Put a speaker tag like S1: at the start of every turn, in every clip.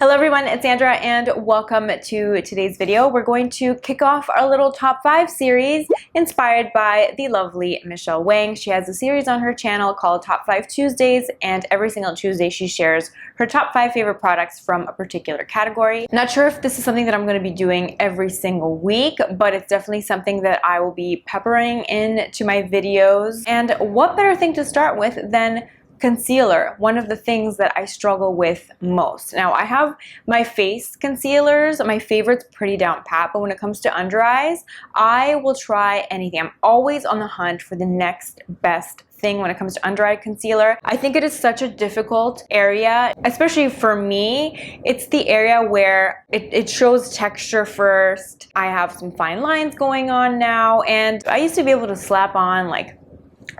S1: Hello everyone, it's Sandra and welcome to today's video. We're going to kick off our little top 5 series inspired by the lovely Michele Wang. She has a series on her channel called Top 5 Tuesdays, and every single Tuesday she shares her top 5 favorite products from a particular category. Not sure if this is something that I'm going to be doing every single week, but it's definitely something that I will be peppering into my videos. And what better thing to start with than concealer, one of the things that I struggle with most. Now, I have my face concealers. My favorite's Pretty Down Pat, but when it comes to under eyes, I will try anything. I'm always on the hunt for the next best thing when it comes to under eye concealer. I think it is such a difficult area, especially for me. It's the area where it shows texture first. I have some fine lines going on now, and I used to be able to slap on like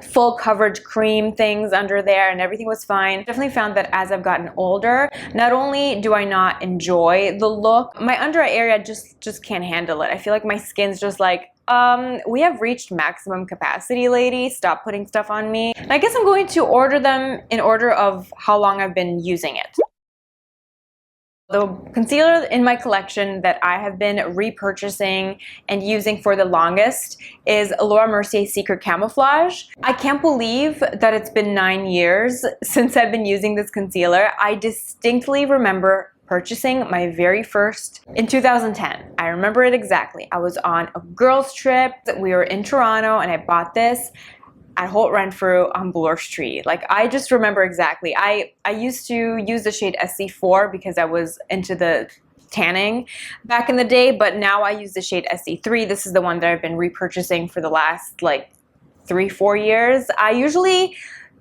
S1: full coverage cream things under there and everything was fine. Definitely found that as I've gotten older, not only do I not enjoy the look, my under eye area just can't handle it. I feel like my skin's just like, we have reached maximum capacity, lady. Stop putting stuff on me. And I guess I'm going to order them in order of how long I've been using it. The concealer in my collection that I have been repurchasing and using for the longest is Laura Mercier Secret Camouflage. I can't believe that it's been 9 years since I've been using this concealer. I distinctly remember purchasing my very first in 2010. I remember it exactly. I was on a girls trip. We were in Toronto and I bought this at Holt Renfrew on Bloor Street. Like, I just remember exactly. I used to use the shade SC4 because I was into the tanning back in the day, but now I use the shade SC3. This is the one that I've been repurchasing for the last like 3-4 years. I usually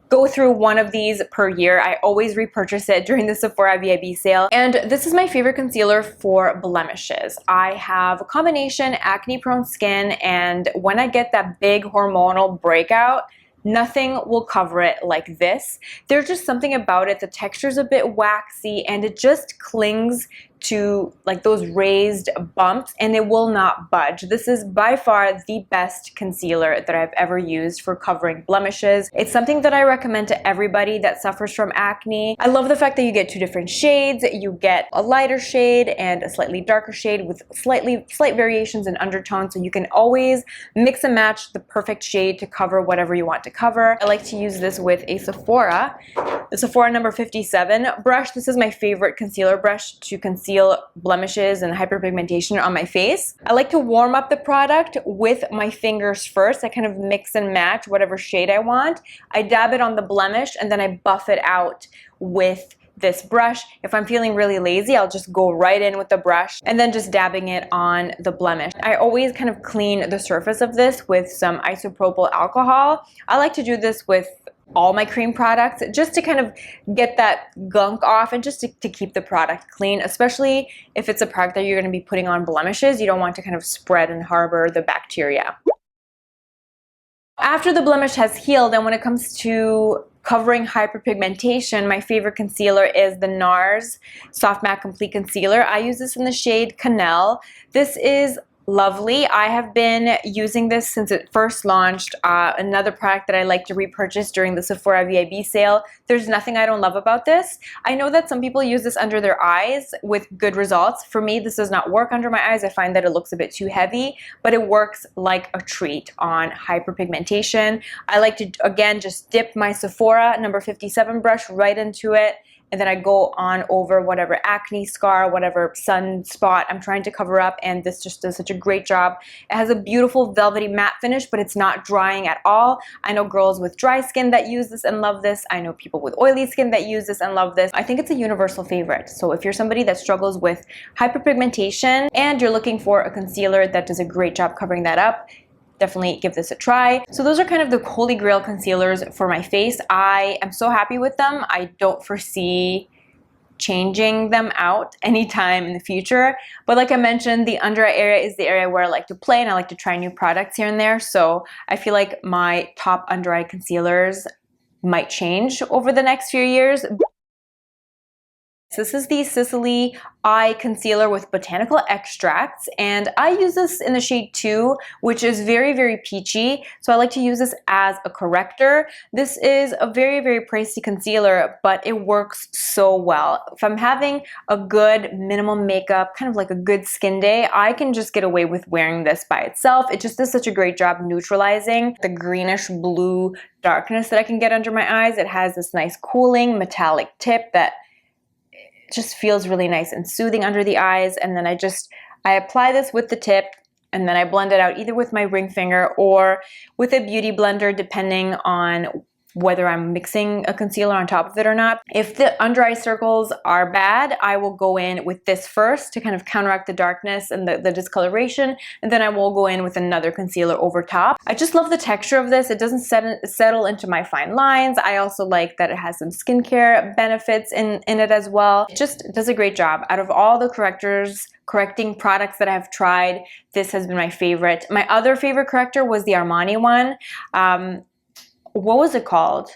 S1: go through one of these per year. I always repurchase it during the Sephora VIB sale. And this is my favorite concealer for blemishes. I have a combination acne prone skin, and when I get that big hormonal breakout, nothing will cover it like this. There's just something about it. The texture's a bit waxy and it just clings to like those raised bumps and it will not budge. This is by far the best concealer that I've ever used for covering blemishes. It's something that I recommend to everybody that suffers from acne. I love the fact that you get 2 different shades. You get a lighter shade and a slightly darker shade with slight variations in undertones, so you can always mix and match the perfect shade to cover whatever you want to cover. I like to use this with a Sephora, the Sephora number 57 brush. This is my favorite concealer brush to conceal blemishes and hyperpigmentation on my face. I like to warm up the product with my fingers first. I kind of mix and match whatever shade I want. I dab it on the blemish and then I buff it out with this brush. If I'm feeling really lazy, I'll just go right in with the brush and then just dabbing it on the blemish. I always kind of clean the surface of this with some isopropyl alcohol. I like to do this with all my cream products just to kind of get that gunk off and just to keep the product clean, especially if it's a product that you're going to be putting on blemishes. You don't want to kind of spread and harbor the bacteria. After the blemish has healed, and when it comes to covering hyperpigmentation, my favorite concealer is the NARS Soft Matte Complete Concealer. I use this in the shade Cannelle. This is lovely. I have been using this since it first launched. Another product that I like to repurchase during the Sephora VIB sale. There's nothing I don't love about this. I know that some people use this under their eyes with good results. For me, this does not work under my eyes. I find that it looks a bit too heavy, but it works like a treat on hyperpigmentation. I like to, again, just dip my Sephora number 57 brush right into it, and then I go on over whatever acne scar, whatever sunspot I'm trying to cover up, and this just does such a great job. It has a beautiful velvety matte finish, but it's not drying at all. I know girls with dry skin that use this and love this. I know people with oily skin that use this and love this. I think it's a universal favorite. So if you're somebody that struggles with hyperpigmentation and you're looking for a concealer that does a great job covering that up, definitely give this a try. So those are kind of the holy grail concealers for my face. I am so happy with them. I don't foresee changing them out anytime in the future. But like I mentioned, the under eye area is the area where I like to play and I like to try new products here and there. So I feel like my top under eye concealers might change over the next few years. This is the SISLEY Eye Concealer with Botanical Extracts, and I use this in the shade 2, which is very, very peachy, so I like to use this as a corrector. This is a very, very pricey concealer, but it works so well. If I'm having a good minimal makeup, kind of like a good skin day, I can just get away with wearing this by itself. It just does such a great job neutralizing the greenish blue darkness that I can get under my eyes. It has this nice cooling metallic tip that just feels really nice and soothing under the eyes. And then I apply this with the tip, and then I blend it out either with my ring finger or with a beauty blender, depending on whether I'm mixing a concealer on top of it or not. If the under eye circles are bad, I will go in with this first to kind of counteract the darkness and the discoloration, and then I will go in with another concealer over top. I just love the texture of this. It doesn't settle into my fine lines. I also like that it has some skincare benefits in it as well. It just does a great job. Out of all the correcting products that I've tried, this has been my favorite. My other favorite corrector was the Armani one. What was it called?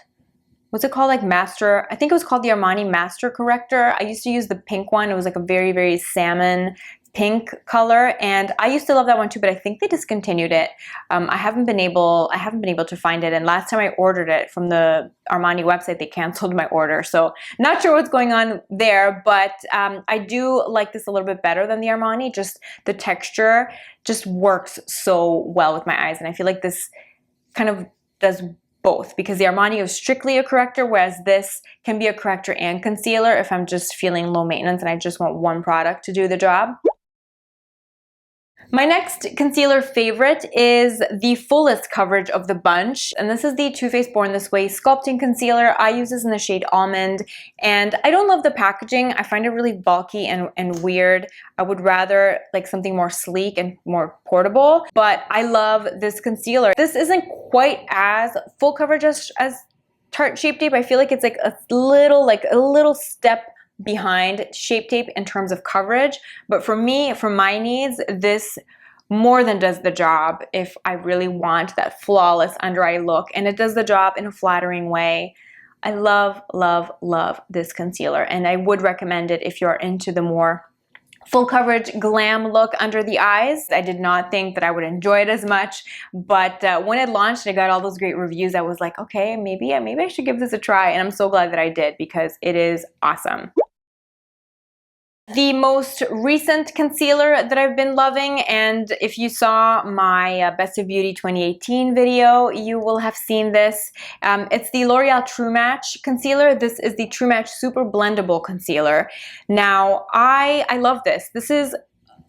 S1: Was it called like Master? I think it was called the Armani Master Corrector. I used to use the pink one. It was like a very, very salmon pink color, and I used to love that one too, but I think they discontinued it. I haven't been able to find it, and last time I ordered it from the Armani website, they canceled my order, so not sure what's going on there, but I do like this a little bit better than the Armani. Just the texture just works so well with my eyes, and I feel like this kind of does both, because the Armani is strictly a corrector, whereas this can be a corrector and concealer if I'm just feeling low maintenance and I just want one product to do the job. My next concealer favorite is the fullest coverage of the bunch, and this is the Too Faced Born This Way Sculpting Concealer. I use this in the shade Almond, and I don't love the packaging. I find it really bulky and weird. I would rather like something more sleek and more portable, but I love this concealer. This isn't quite as full coverage as Tarte Shape Tape. I feel like it's like a little step behind Shape Tape in terms of coverage, but for me, for my needs, this more than does the job if I really want that flawless under eye look, and it does the job in a flattering way. I love, love, love this concealer, and I would recommend it if you're into the more full coverage glam look under the eyes. I did not think that I would enjoy it as much, but when it launched and it got all those great reviews, I was like, okay, maybe I should give this a try, and I'm so glad that I did because it is awesome. The most recent concealer that I've been loving, and if you saw my Best of Beauty 2018 video, you will have seen this. It's the L'Oreal True Match concealer. This is the True Match Super Blendable Concealer. Now, I love this. This is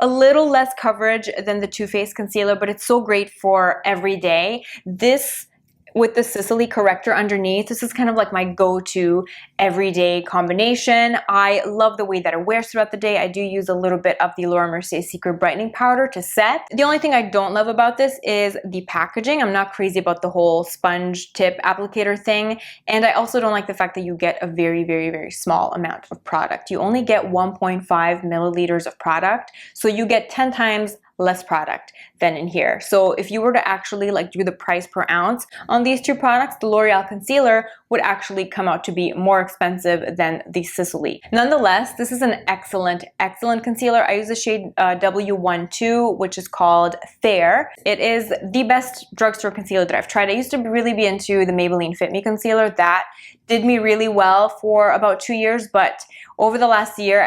S1: a little less coverage than the Too Faced concealer, but it's so great for every day. This, with the SISLEY corrector underneath, this is kind of like my go-to everyday combination. I love the way that it wears throughout the day. I do use a little bit of the Laura Mercier Secret Brightening Powder to set. The only thing I don't love about this is the packaging. I'm not crazy about the whole sponge tip applicator thing, and I also don't like the fact that you get a very, very, very small amount of product. You only get 1.5 milliliters of product, so you get 10 times less product than in here. So if you were to actually like do the price per ounce on these two products, the L'Oreal concealer would actually come out to be more expensive than the SISLEY. Nonetheless, this is an excellent, excellent concealer. I use the shade W12, which is called Fair. It is the best drugstore concealer that I've tried. I used to really be into the Maybelline Fit Me concealer. That did me really well for about 2 years, but over the last year,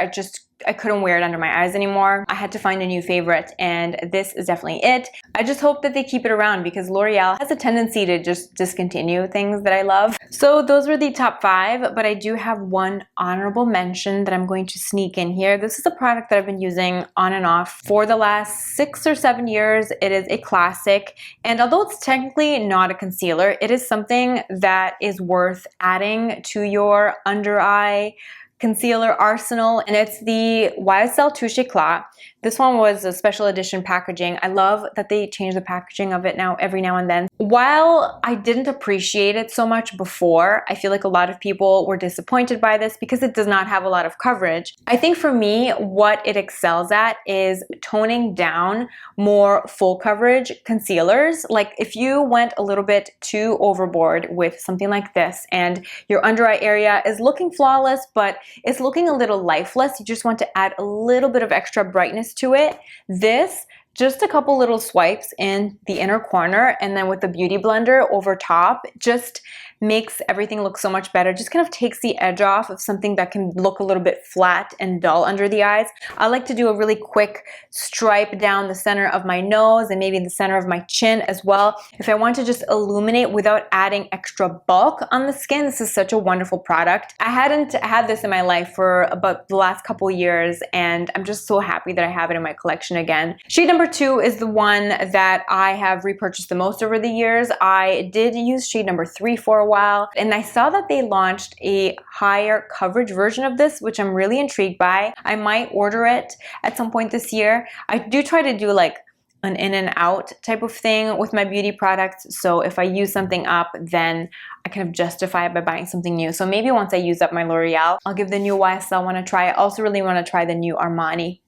S1: I couldn't wear it under my eyes anymore. I had to find a new favorite, and this is definitely it. I just hope that they keep it around because L'Oreal has a tendency to just discontinue things that I love. So those were the top 5, but I do have one honorable mention that I'm going to sneak in here. This is a product that I've been using on and off for the last 6 or 7 years. It is a classic, and although it's technically not a concealer, it is something that is worth adding to your under eye concealer arsenal, and it's the YSL Touche Eclat. This one was a special edition packaging. I love that they change the packaging of it now every now and then. While I didn't appreciate it so much before, I feel like a lot of people were disappointed by this because it does not have a lot of coverage. I think for me, what it excels at is toning down more full coverage concealers. Like if you went a little bit too overboard with something like this and your under eye area is looking flawless, but it's looking a little lifeless. You just want to add a little bit of extra brightness to it. This, just a couple little swipes in the inner corner and then with the beauty blender over top, just makes everything look so much better. Just kind of takes the edge off of something that can look a little bit flat and dull under the eyes. I like to do a really quick stripe down the center of my nose and maybe the center of my chin as well. If I want to just illuminate without adding extra bulk on the skin, this is such a wonderful product. I hadn't had this in my life for about the last couple years, and I'm just so happy that I have it in my collection again. Shade number 2 is the one that I have repurchased the most over the years. I did use shade number 3 for a while, and I saw that they launched a higher coverage version of this, which I'm really intrigued by. I might order it at some point this year. I do try to do like an in and out type of thing with my beauty products, so if I use something up, then I kind of justify it by buying something new. So maybe once I use up my L'Oreal, I'll give the new YSL one a try. I also really want to try the new Armani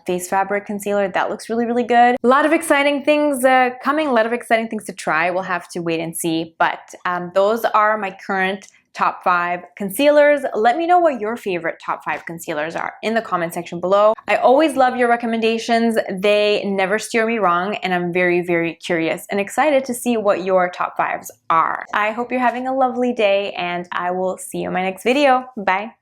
S1: face fabric concealer. That looks really, really good. A lot of exciting things coming, a lot of exciting things to try. We'll have to wait and see, but those are my current top 5 concealers. Let me know what your favorite top 5 concealers are in the comment section below. I always love your recommendations. They never steer me wrong, and I'm very, very curious and excited to see what your top 5s are. I hope you're having a lovely day, and I will see you in my next video. Bye.